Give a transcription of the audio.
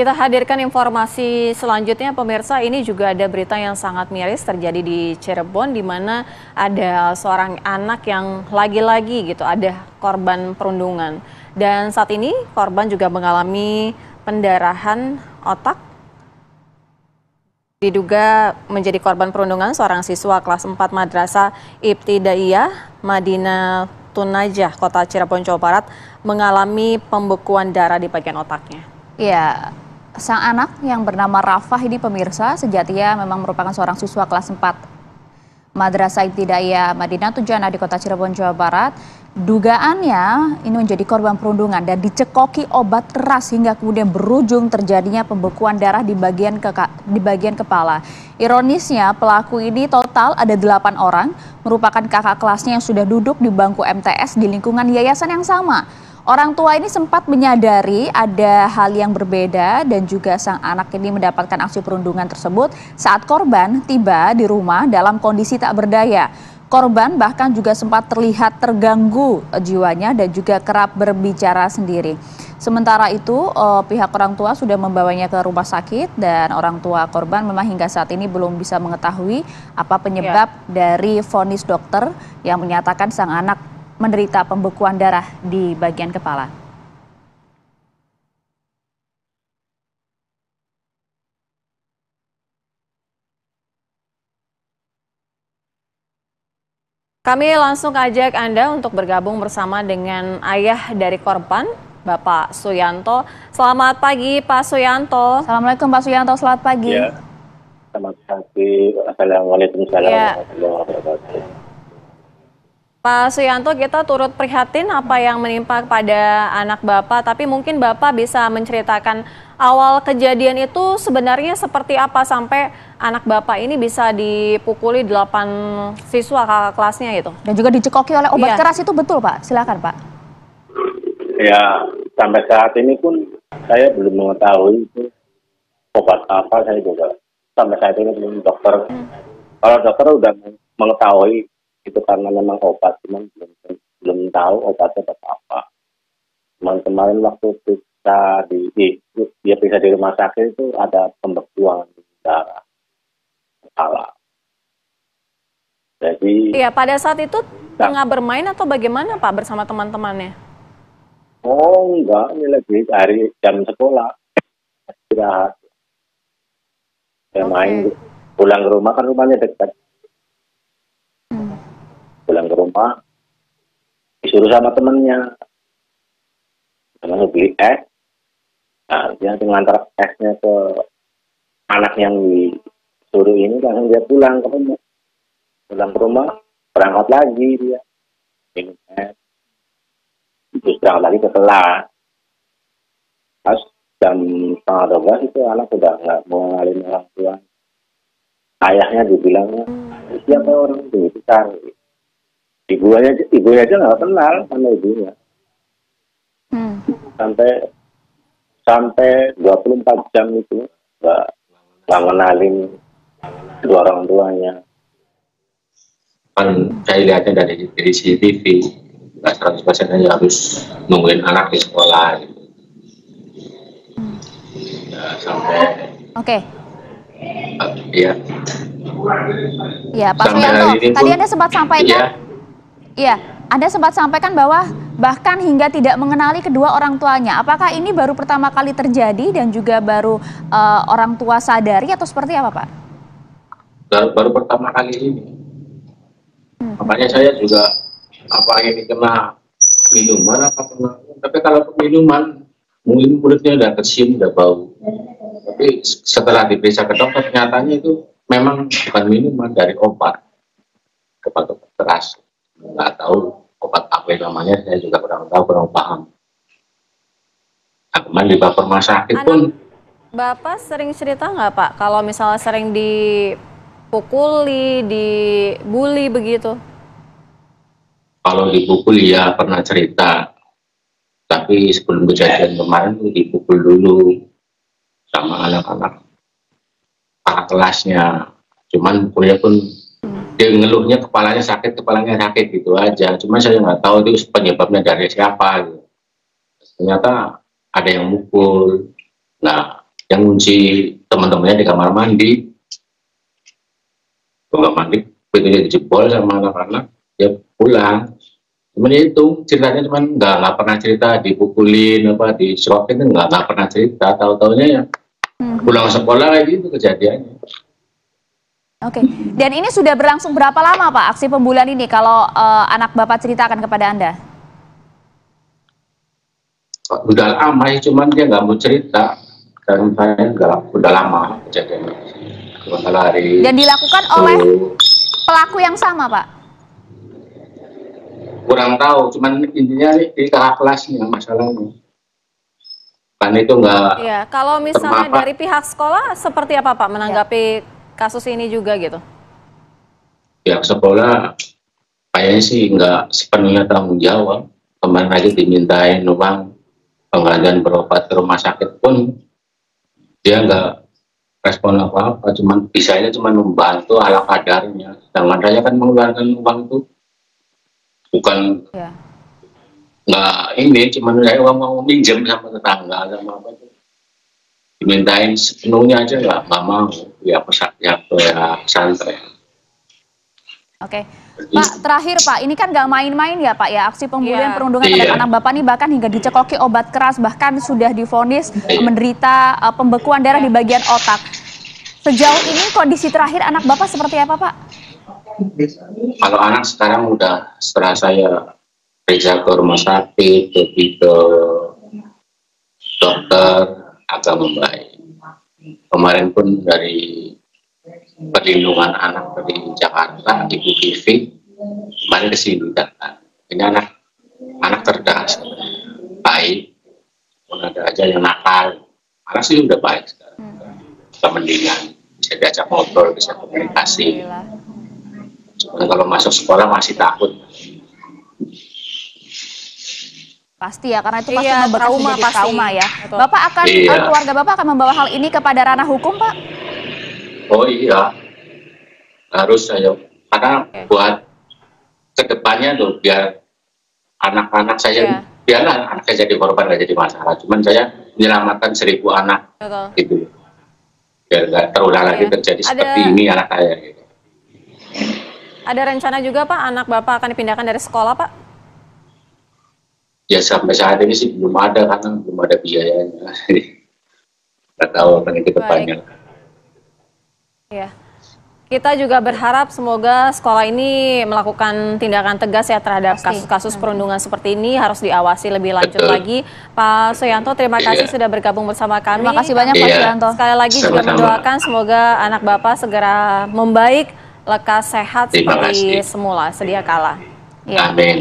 Kita hadirkan informasi selanjutnya pemirsa, ini juga ada berita yang sangat miris terjadi di Cirebon di mana ada seorang anak yang lagi-lagi gitu ada korban perundungan. Dan saat ini korban juga mengalami pendarahan otak. Diduga menjadi korban perundungan seorang siswa kelas 4 Madrasah Ibtidaiyah Madinah Tunajah, Kota Cirebon, Jawa Barat mengalami pembekuan darah di bagian otaknya. Ya, sang anak yang bernama Rafah ini pemirsa sejatinya memang merupakan seorang siswa kelas 4 Madrasah Ibtidaiyah Madinah Tunajah di Kota Cirebon, Jawa Barat. Dugaannya ini menjadi korban perundungan dan dicekoki obat keras hingga kemudian berujung terjadinya pembekuan darah di bagian kepala. Ironisnya pelaku ini total ada 8 orang merupakan kakak kelasnya yang sudah duduk di bangku MTS di lingkungan yayasan yang sama. Orang tua ini sempat menyadari ada hal yang berbeda dan juga sang anak ini mendapatkan aksi perundungan tersebut saat korban tiba di rumah dalam kondisi tak berdaya. Korban bahkan juga sempat terlihat terganggu jiwanya dan juga kerap berbicara sendiri. Sementara itu pihak orang tua sudah membawanya ke rumah sakit dan orang tua korban memang hingga saat ini belum bisa mengetahui apa penyebab dari vonis dokter yang menyatakan sang anak menderita pembekuan darah di bagian kepala. Kami langsung ajak Anda untuk bergabung bersama dengan ayah dari korban, Bapak Suyanto. Selamat pagi, Pak Suyanto. Assalamualaikum, Pak Suyanto. Selamat pagi. Ya, selamat pagi. Assalamualaikum warahmatullahi wabarakatuh. Pak Suyanto, kita turut prihatin apa yang menimpa kepada anak Bapak, tapi mungkin Bapak bisa menceritakan awal kejadian itu sebenarnya seperti apa sampai anak Bapak ini bisa dipukuli 8 siswa kakak kelasnya itu. Dan juga dicekoki oleh obat keras itu betul, Pak? Silakan, Pak. Ya, sampai saat ini pun saya belum mengetahui itu obat apa, saya juga sampai saat ini belum dokter. Kalau dokter udah mengetahui itu karena memang obat, cuman belum tahu obatnya apa. Kemarin waktu dia bisa di rumah sakit itu ada pembekuan darah kepala. Jadi iya, pada saat itu tengah bermain atau bagaimana Pak bersama teman-temannya? Oh enggak, ini lagi hari jam sekolah istirahat. Saya main pulang ke rumah, kan rumahnya dekat. Pulang ke rumah disuruh sama temennya beli es. Nah, dia ngantar esnya ke anak yang disuruh ini, langsung dia pulang ke rumah, berangkat lagi dia minum es, terus berangkat lagi ke kelas. Pas jam 11:30 itu anak sudah nggak mau ngalin orang tua. Ayahnya dibilangnya siapa orang itu cari. Ibunya aja nggak kenal sama ibunya. Sampai 24 jam itu nggak kenalin kedua orang tuanya. Kan saya lihatnya dari CCTV, nggak 100% aja harus nungguin anak di sekolah. Gitu. Ya, sampai. Oke. Iya. Ya, Pak Suyanto, tadi Anda sempat sampaikan. Iya, Anda sempat sampaikan bahwa bahkan hingga tidak mengenali kedua orang tuanya. Apakah ini baru pertama kali terjadi dan juga baru orang tua sadari atau seperti apa, Pak? Baru pertama kali ini. Makanya saya juga apa ini kena minuman apa kena. Tapi kalau minuman mungkin mulutnya udah kecium, udah bau. Tapi setelah diperiksa ke dokter, nyatanya itu memang bukan minuman, dari obat keras. Nggak tahu obat apa namanya, saya juga kurang tahu, kurang paham. Kemarin dibawa ke rumah sakit pun. Bapak sering cerita nggak Pak, kalau misalnya sering dipukuli, dibully begitu? Kalau dipukul ya pernah cerita, tapi sebelum kejadian kemarin tuh dipukul dulu sama anak-anak kakak kelasnya. Cuman pukulnya pun dia ngeluhnya kepalanya sakit gitu aja. Cuma saya nggak tahu itu penyebabnya dari siapa gitu. Ternyata ada yang mukul. Nah, yang ngunci teman-temannya di kamar mandi. Kamar mandi pintunya dijebol sama anak-anak, dia pulang. Cuman itu ceritanya, cuman nggak pernah cerita dipukulin apa disuapin, nggak pernah cerita. Tahu-taunya ya pulang sekolah kayak gitu kejadiannya. Oke, dan ini sudah berlangsung berapa lama Pak aksi pembulian ini kalau anak Bapak ceritakan kepada Anda? Udah lama sih, cuman dia nggak mau cerita. Dan saya udah lama kejadiannya. Dan dilakukan oleh pelaku yang sama Pak? Kurang tahu, cuman intinya di kakak kelasnya masalahnya. Kan itu enggak. Iya, kalau misalnya dari pihak sekolah seperti apa Pak menanggapi kasus ini juga gitu? Pihak sekolah kayaknya sih enggak sepenuhnya tanggung jawab. Kemarin aja dimintain uang penggantian berobat ke rumah sakit pun dia enggak respon apa-apa, cuman bisanya cuma membantu ala kadarnya. Sedangkan saya kan mengeluarkan uang itu bukan nggak ini, cuman saya mau minjem sama tetangga sama apa itu dimintain sepenuhnya aja nggak mau, ya santai. Oke, Pak, terakhir Pak, ini kan nggak main-main ya Pak ya, aksi pembulian perundungan terhadap anak Bapak ini bahkan hingga dicekoki obat keras, bahkan sudah divonis menderita pembekuan darah di bagian otak. Sejauh ini kondisi terakhir anak Bapak seperti apa Pak? Kalau anak sekarang udah, setelah saya periksa ke rumah sakit, ke dokter, agak membaik. Kemarin pun dari perlindungan anak di Jakarta, Ibu Vivi, kemarin kesini datang. Ini anak cerdas, baik, pun ada aja yang nakal. Anak sih udah baik sekarang, udah mendingan, bisa diajak ngobrol, bisa komunikasi. Cuman kalau masuk sekolah masih takut. Pasti ya, karena itu pasti membekas menjadi trauma ya. Betul. Bapak akan, keluarga Bapak akan membawa hal ini kepada ranah hukum, Pak? Oh iya, harus saya. Karena buat kedepannya tuh, biar anak-anak saya, biarlah anak saya jadi korban, nggak jadi masalah. Cuman saya menyelamatkan 1000 anak, gitu. Biar nggak terulang lagi terjadi seperti ini anak saya. Gitu. Ada rencana juga Pak, anak Bapak akan dipindahkan dari sekolah Pak? Ya sampai saat ini sih belum ada, karena belum ada biayanya. Nggak tahu akan itu depannya. Ya, kita juga berharap semoga sekolah ini melakukan tindakan tegas ya terhadap kasus-kasus perundungan seperti ini, harus diawasi lebih lanjut lagi. Pak Suyanto, terima kasih sudah bergabung bersama kami. Terima kasih banyak Pak Suyanto. Sekali lagi juga mendoakan semoga anak Bapak segera membaik, lekas sehat seperti semula sedia kala. Amin.